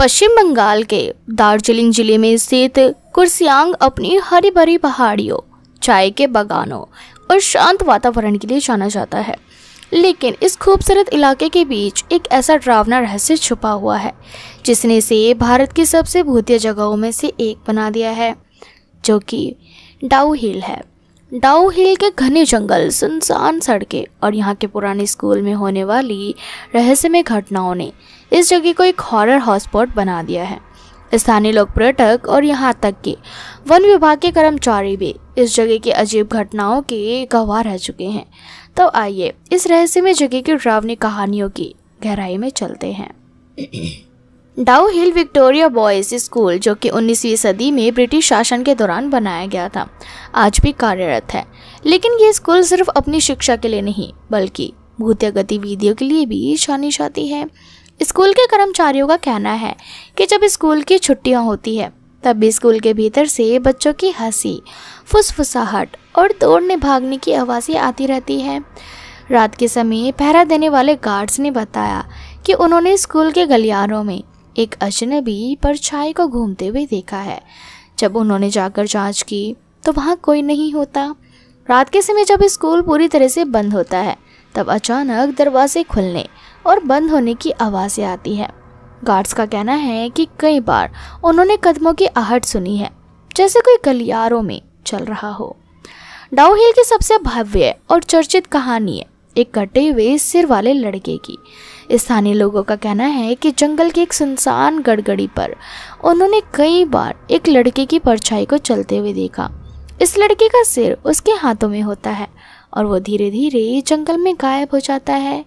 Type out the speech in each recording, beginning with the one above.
पश्चिम बंगाल के दार्जिलिंग जिले में स्थित कुर्सियांग अपनी हरी भरी पहाड़ियों, चाय के बागानों और शांत वातावरण के लिए जाना जाता है। लेकिन इस खूबसूरत इलाके के बीच एक ऐसा डरावना रहस्य छुपा हुआ है जिसने इसे भारत की सबसे भूतिया जगहों में से एक बना दिया है, जो कि डाउ हिल है। डाउ हिल के घने जंगल, सुनसान सड़कें और यहाँ के पुराने स्कूल में होने वाली रहस्यमय घटनाओं ने इस जगह को एक हॉरर हॉटस्पॉट बना दिया है। स्थानीय लोग, पर्यटक और यहाँ तक कि वन विभाग के कर्मचारी भी इस जगह की अजीब घटनाओं के गवाह रह चुके हैं। तो आइए इस रहस्यमय जगह की डरावनी कहानियों की गहराई में चलते हैं। डाउ हिल विक्टोरिया बॉयज स्कूल, जो कि 19वीं सदी में ब्रिटिश शासन के दौरान बनाया गया था, आज भी कार्यरत है। लेकिन ये स्कूल सिर्फ अपनी शिक्षा के लिए नहीं बल्कि भूतिया गतिविधियों के लिए भी जानी जाती है। स्कूल के कर्मचारियों का कहना है कि जब स्कूल की छुट्टियां होती है तब भी स्कूल के भीतर से बच्चों की हंसी, फुसफुसाहट और दौड़ने भागने की आवाज़ें आती रहती है। रात के समय पहरा देने वाले गार्ड्स ने बताया कि उन्होंने स्कूल के गलियारों में एक अजनबी परछाई को घूमते हुए देखा है। जब उन्होंने जाकर जांच की तो वहाँ कोई नहीं होता। रात के समय जब स्कूल पूरी तरह से बंद होता है तब अचानक दरवाजे खुलने और बंद होने की आवाज़ें आती है। गार्ड्स का कहना है कि कई बार उन्होंने कदमों की आहट सुनी है, जैसे कोई गलियारों में चल रहा हो। डाउ हिल की सबसे भव्य और चर्चित कहानी है एक कटे हुए सिर वाले लड़के की। स्थानीय लोगों का कहना है कि जंगल की एक सुनसान गड़गड़ी पर उन्होंने कई बार एक लड़के की परछाई को चलते हुए देखा। इस लड़के का सिर उसके हाथों में होता है और वो धीरे धीरे जंगल में गायब हो जाता है।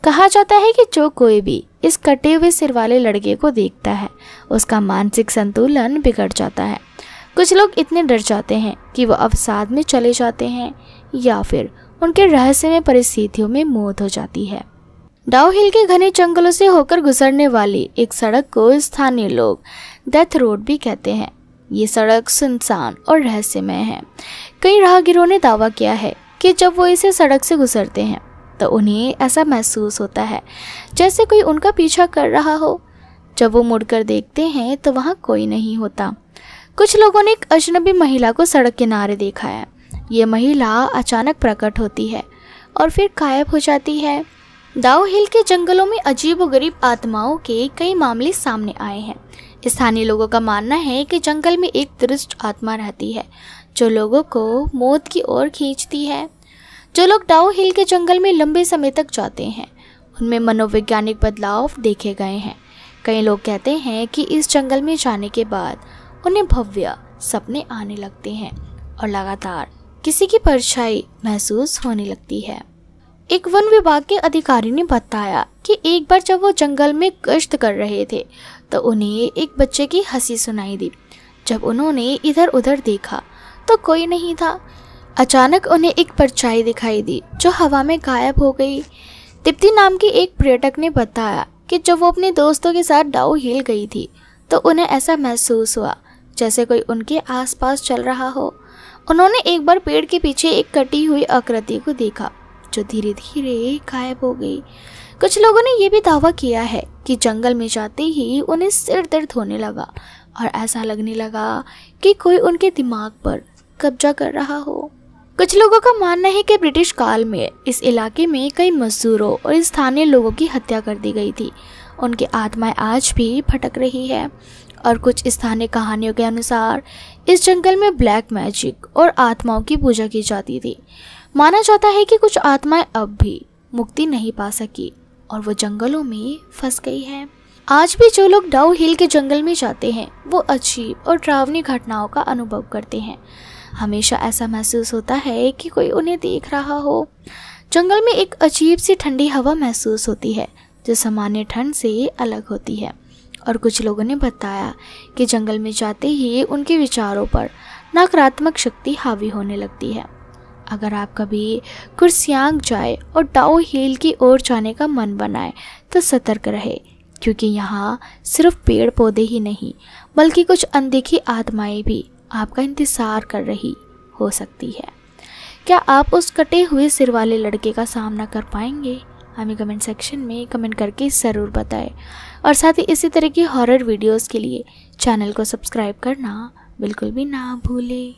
कहा जाता है कि जो कोई भी इस कटे हुए सिर वाले लड़के को देखता है उसका मानसिक संतुलन बिगड़ जाता है। कुछ लोग इतने डर जाते हैं कि वो अवसाद में चले जाते हैं या फिर उनके रहस्यमय परिस्थितियों में मौत हो जाती है। डाउ हिल के घने जंगलों से होकर गुजरने वाली एक सड़क को स्थानीय लोग डेथ रोड भी कहते हैं। ये सड़क सुनसान और रहस्यमय है। कई राहगीरों ने दावा किया है कि जब वो इसे सड़क से गुजरते हैं तो उन्हें ऐसा महसूस होता है जैसे कोई उनका पीछा कर रहा हो। जब वो मुड़कर देखते हैं तो वहाँ कोई नहीं होता। कुछ लोगों ने एक अजनबी महिला को सड़क किनारे देखा है। ये महिला अचानक प्रकट होती है और फिर गायब हो जाती है। डाउ हिल के जंगलों में अजीबोगरीब आत्माओं के कई मामले सामने आए हैं। स्थानीय लोगों का मानना है कि जंगल में एक दुष्ट आत्मा रहती है जो लोगों को मौत की ओर खींचती है। जो लोग डाउ हिल के जंगल में लंबे समय तक जाते हैं उनमें मनोवैज्ञानिक बदलाव देखे गए हैं। कई लोग कहते हैं कि इस जंगल में जाने के बाद उन्हें भव्य सपने आने लगते हैं और लगातार किसी की परछाई महसूस होने लगती है। एक वन विभाग के अधिकारी ने बताया कि एक बार जब वो जंगल में गश्त कर रहे थे तो उन्हें एक बच्चे की हंसी सुनाई दी। जब उन्होंने इधर उधर देखा तो कोई नहीं था। अचानक उन्हें एक परछाई दिखाई दी जो हवा में गायब हो गई। दीप्ति नाम की एक पर्यटक ने बताया कि जब वो अपने दोस्तों के साथ डाउ हिल गई थी तो उन्हें ऐसा महसूस हुआ जैसे कोई उनके आसपास चल रहा हो। उन्होंने एक बार पेड़ के पीछे एक कटी हुई आकृति को देखा जो धीरे धीरे गायब हो गई। कुछ लोगों ने यह भी दावा किया है कि जंगल में जाते ही उन्हें सिर दर्द होने लगा और ऐसा लगने लगा कि कोई उनके दिमाग पर कब्जा कर रहा हो। कुछ लोगों का मानना है कि ब्रिटिश काल में इस इलाके में कई मजदूरों और स्थानीय लोगों की हत्या कर दी गई थी। उनकी आत्माएं आज भी भटक रही है और कुछ स्थानीय कहानियों के अनुसार इस जंगल में ब्लैक मैजिक और आत्माओं की पूजा की जाती थी। माना जाता है कि कुछ आत्माएं अब भी मुक्ति नहीं पा सकी और वो जंगलों में फंस गई है। आज भी जो लोग डाउ हिल के जंगल में जाते हैं वो अजीब और डरावनी घटनाओं का अनुभव करते हैं। हमेशा ऐसा महसूस होता है कि कोई उन्हें देख रहा हो। जंगल में एक अजीब सी ठंडी हवा महसूस होती है जो सामान्य ठंड से अलग होती है और कुछ लोगों ने बताया कि जंगल में जाते ही उनके विचारों पर नकारात्मक शक्ति हावी होने लगती है। अगर आप कभी कुर्सियांग जाए और डाउ हिल की ओर जाने का मन बनाए तो सतर्क रहे, क्योंकि यहाँ सिर्फ पेड़ पौधे ही नहीं बल्कि कुछ अनदेखी आत्माएं भी आपका इंतज़ार कर रही हो सकती है। क्या आप उस कटे हुए सिर वाले लड़के का सामना कर पाएंगे? हमें कमेंट सेक्शन में कमेंट करके ज़रूर बताएं। और साथ ही इसी तरह की हॉरर वीडियोस के लिए चैनल को सब्सक्राइब करना बिल्कुल भी ना भूलें।